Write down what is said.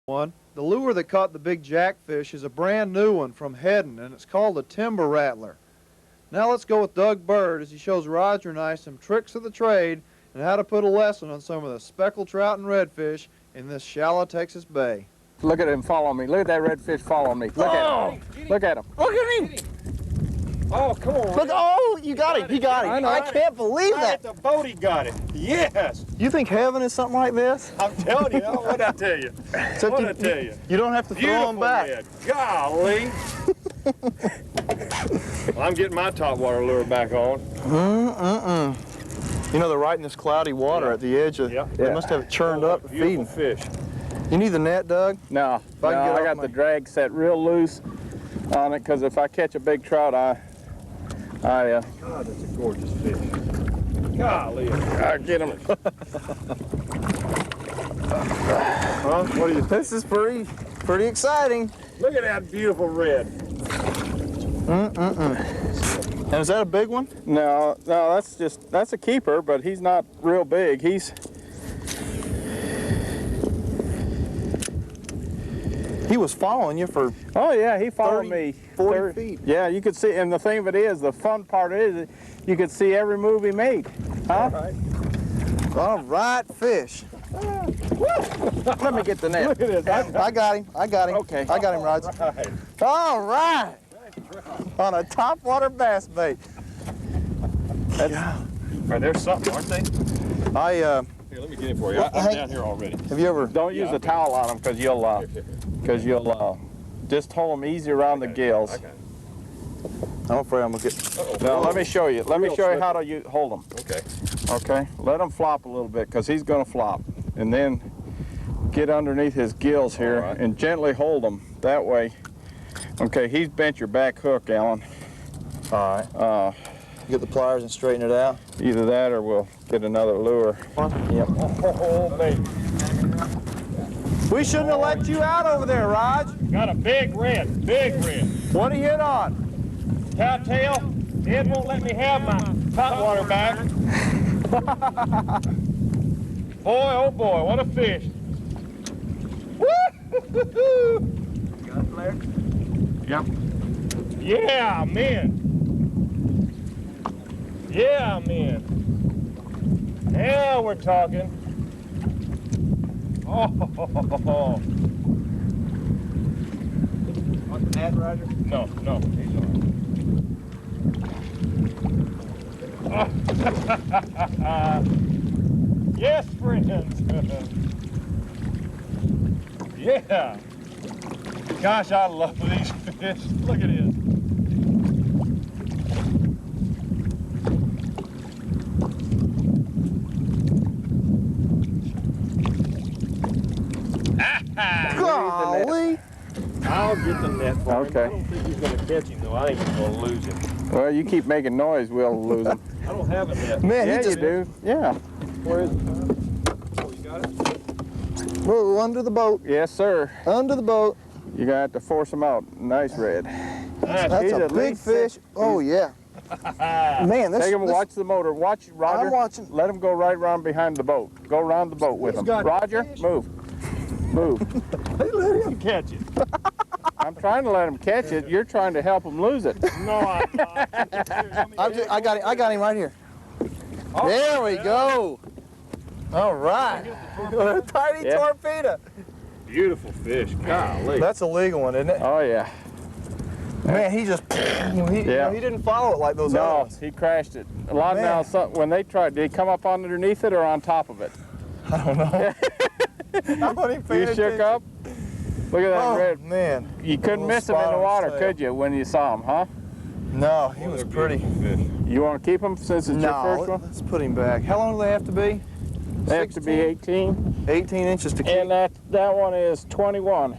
one. The lure that caught the big jackfish is a brand new one from Hedden, and it's called a timber rattler. Now let's go with Doug Bird as he shows Roger and I some tricks of the trade and how to put a lesson on some of the speckled trout and redfish in this shallow Texas bay. Look at him follow me. Look at that redfish following me. Look at him. Look at him. Look at him. Oh, come on. Look, oh, you got it. He got it. I can't believe that. At the boat he got it. Yes. You think heaven is something like this? I'm telling you. What'd I tell you? What'd I tell you? You don't have to throw them back. Red. Golly. Well, I'm getting my topwater lure back on. You know, they're right in this cloudy water at the edge of They must have it churned up feeding. Fish. You need the net, Doug? No, I got the drag set real loose on it because if I catch a big trout, God, that's a gorgeous fish. Golly, I get him. Well, what do you think? This is pretty exciting. Look at that beautiful red. And is that a big one? No, that's a keeper, but he's not real big. He was following you for Oh yeah, he followed me 40 feet. Yeah, you could see, and the thing of it is, the fun part is, you could see every move he made. Huh? All right, fish. Let me get the net. Look at this. I got him. Okay. I got him, Roger. All right. On a topwater bass bait. There's something, aren't they? Here, let me get it for you. I'm down here already. Have you ever? Don't use a towel on them because you'll just hold them easy around the gills. I'm afraid I'm gonna get. Now let me show you. Let me show you how to hold them. Okay. Okay. Let him flop a little bit because he's going to flop, and then get underneath his gills here and gently hold them that way. Okay. He's bent your back hook, Alan. All right. Get the pliers and straighten it out. Either that or we'll get another lure. Yep. Oh, baby. We shouldn't have let you out over there, Raj. Got a big red, big red. What are you hit on? Cowtail. Ed won't let me have my topwater back. Boy, oh boy, what a fish. Woo-hoo-hoo-hoo. Got it, Blair? Yep. Yeah, man. Yeah, man. Now we're talking. Oh. Want the net, Roger? No, he's all right. Yes, friends. Yeah. Gosh, I love these fish. Look at this. Golly! I'll get the net for him. Okay. I don't think he's going to catch him, though. I think he's going to lose him. Well, you keep making noise, we'll lose him. I don't have a net. Man, Yeah, he just you do. Yeah. Where is it? Oh, you got it? Whoa, under the boat. Yes, sir. Under the boat. You're going to have to force him out. Nice red. That's He's a at big least fish. Oh yeah. Man, this. Take him and watch the motor. Watch, Roger. I'm watching. Let him go right around behind the boat. Go around the boat with him. got Roger, fish. move. Move. Hey, let him catch it. I'm trying to let him catch it. You're trying to help him lose it. No, I'm not. I got him right here. Oh, There we go. All right. Tiny Yeah. torpedo. Beautiful fish. Golly. That's a legal one, isn't it? Oh, yeah. Man, he just. He didn't follow it like those other No, ones. he crashed it. A lot Man. now, when they tried, did he come up underneath it or on top of it? I don't know. I wasn't even paying You shook attention. up? Look at that Oh red. man. You couldn't Little miss him in spot the on water, his tail. could you, when you saw him, huh? No, he was pretty. Fish. You want to keep him since it's your first one? Let's put him back. How long do they have to be? They have to be 18. 18 inches to keep. And that one is 21.